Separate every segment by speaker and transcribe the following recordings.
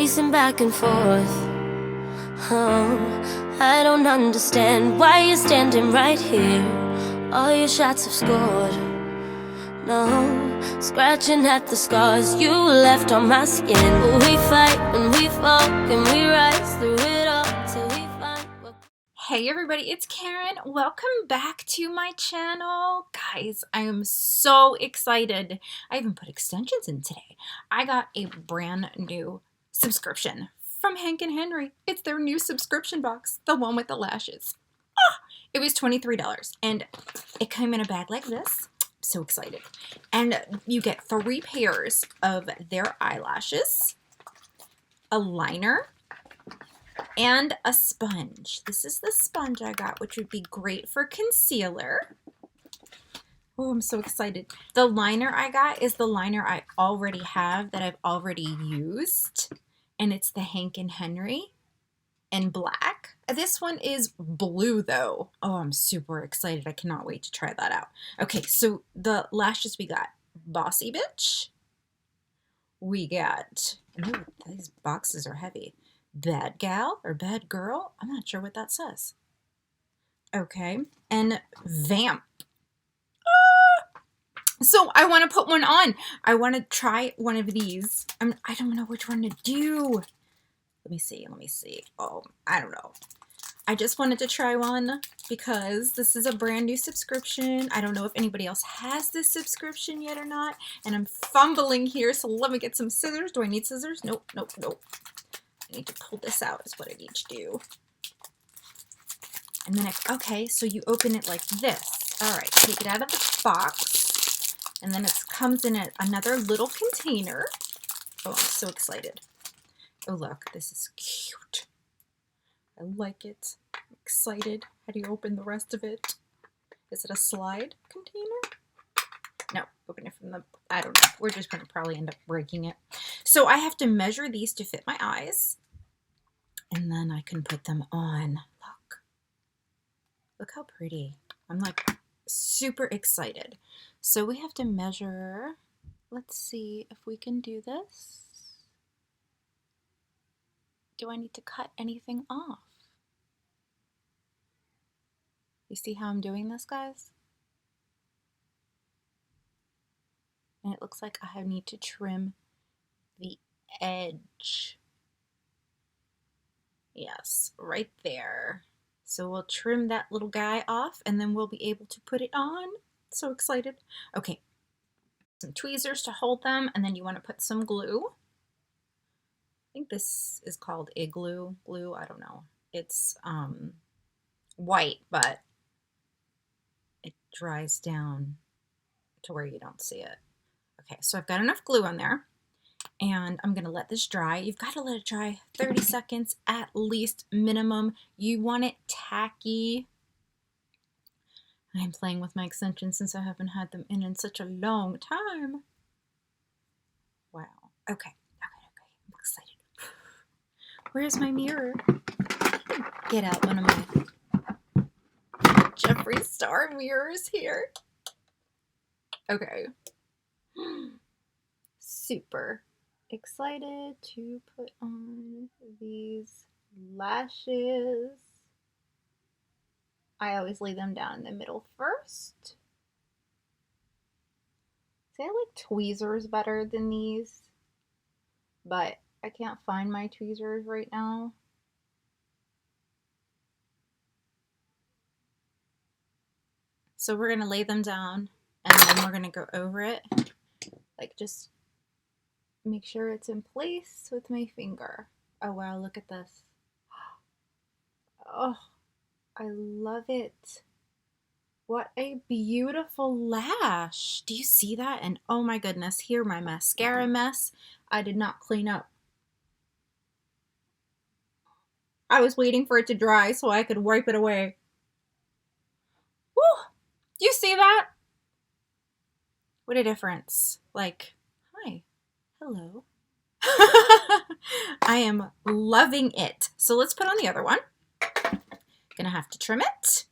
Speaker 1: pacing back and forth. Oh, I don't understand why you're standing right here. All your shots have scored. No, scratching at the scars you left on my skin. We fight and we fall and we rise through it all till we find what...
Speaker 2: Hey everybody, it's Karen. Welcome back to my channel. Guys, I am so excited. I even put extensions in today. I got a brand new subscription from Hank and Henry. It's their new subscription box, the one with the lashes. It was $23 and it came in a bag like this. So excited. And you get 3 pairs of their eyelashes, a liner, and a sponge. This is the sponge I got, which would be great for concealer. Oh, I'm so excited. The liner I got is the liner I already have that I've already used. And it's the Hank and Henry in black. This one is blue though. Oh, I'm super excited. I cannot wait to try that out. Okay, so the lashes we got Bossy Bitch. We got, ooh, these boxes are heavy. Bad Gal or Bad Girl. I'm not sure what that says. Okay, and Vamp. So I want to put one on. I want to try one of these. I don't know which one to do. Let me see. Oh, I don't know. I just wanted to try one because this is a brand new subscription. I don't know if anybody else has this subscription yet or not. And I'm fumbling here, so let me get some scissors. Do I need scissors? Nope. I need to pull this out is what I need to do. And then, okay, so you open it like this. All right, take it out of the box. And then it comes in another little container. Oh, I'm so excited. Oh, look, this is cute. I like it. I'm excited. How do you open the rest of it? Is it a slide container? No, open it from the, I don't know. We're just going to probably end up breaking it. So I have to measure these to fit my eyes. And then I can put them on. Look how pretty. I'm like super excited. So we have to measure. Let's see if we can do this. Do I need to cut anything off? You see how I'm doing this, guys? And it looks like I need to trim the edge. Yes, right there. So we'll trim that little guy off and then we'll be able to put it on. So excited. Okay, some tweezers to hold them, and then you want to put some glue. I think this is called Igloo glue. I don't know. It's white, but it dries down to where you don't see it. Okay, so I've got enough glue on there. And I'm going to let this dry. You've got to let it dry 30 seconds at least minimum. You want it tacky. I'm playing with my extensions since I haven't had them in such a long time. Wow. Okay. I'm excited. Where's my mirror? Get out one of my Jeffree Star mirrors here. Okay. Super excited to put on these lashes. I always lay them down in the middle first. See, I like tweezers better than these, but I can't find my tweezers right now. So we're going to lay them down and then we're going to go over it. Like, just make sure it's in place with my finger. Oh wow, look at this. Oh, I love it. What a beautiful lash. Do you see that? And oh my goodness, here my mascara mess. I did not clean up. I was waiting for it to dry so I could wipe it away. Woo! Do you see that? What a difference. Like, hi. Hello. I am loving it. So let's put on the other one. Gonna have to trim it.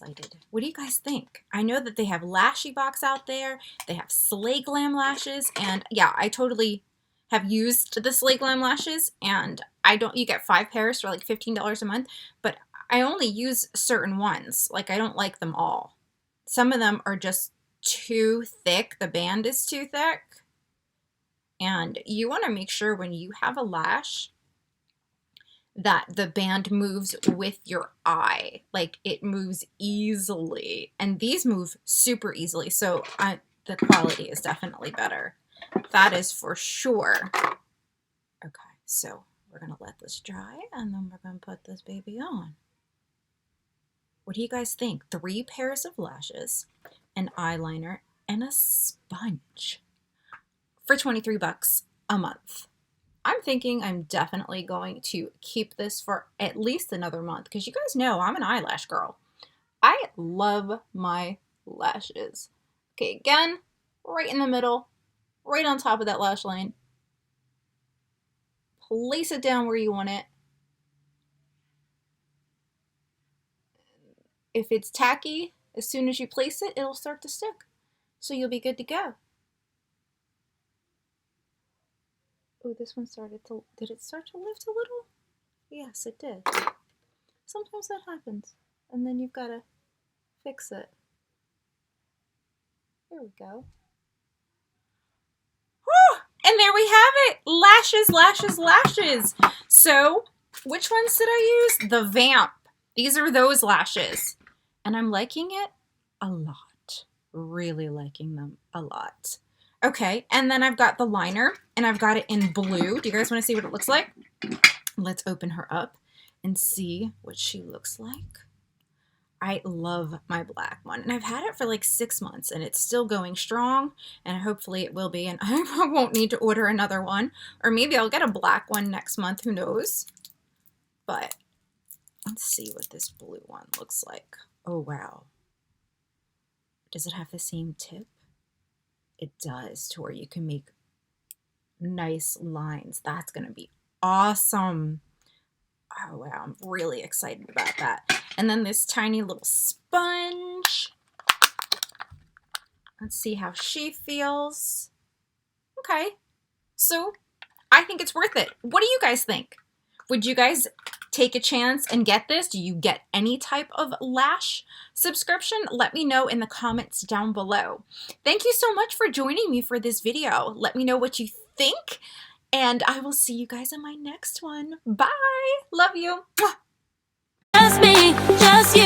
Speaker 2: excited. What do you guys think? I know that they have Lashy Box out there. They have Slay Glam lashes. And yeah, I totally have used the Slay Glam lashes. And you get 5 pairs for like $15 a month. But I only use certain ones. Like, I don't like them all. Some of them are just too thick. The band is too thick. And you want to make sure when you have a lash that the band moves with your eye. Like, it moves easily. And these move super easily. So the quality is definitely better. That is for sure. Okay, so we're going to let this dry. And then we're going to put this baby on. What do you guys think? 3 pairs of lashes, an eyeliner, and a sponge for $23 a month. I'm thinking I'm definitely going to keep this for at least another month because you guys know I'm an eyelash girl. I love my lashes. Okay, again, right in the middle, right on top of that lash line. Place it down where you want it. If it's tacky, as soon as you place it, it'll start to stick. So you'll be good to go. Oh, this one did it start to lift a little? Yes, it did. Sometimes that happens. And then you've got to fix it. There we go. Whew! And there we have it. Lashes, lashes, lashes. So, which ones did I use? The Vamp. These are those lashes. And I'm liking it a lot. Really liking them a lot. Okay, and then I've got the liner, and I've got it in blue. Do you guys want to see what it looks like? Let's open her up and see what she looks like. I love my black one, and I've had it for like 6 months, and it's still going strong, and hopefully it will be, and I won't need to order another one, or maybe I'll get a black one next month, who knows? But let's see what this blue one looks like. Oh, wow. Does it have the same tip? It does, to where you can make nice lines. That's going to be awesome. Oh, wow. I'm really excited about that. And then this tiny little sponge. Let's see how she feels. Okay. So, I think it's worth it. What do you guys think? Would you guys take a chance and get this? Do you get any type of lash subscription? Let me know in the comments down below. Thank you so much for joining me for this video. Let me know what you think, and I will see you guys in my next one. Bye. Love you.
Speaker 1: Just me, just you.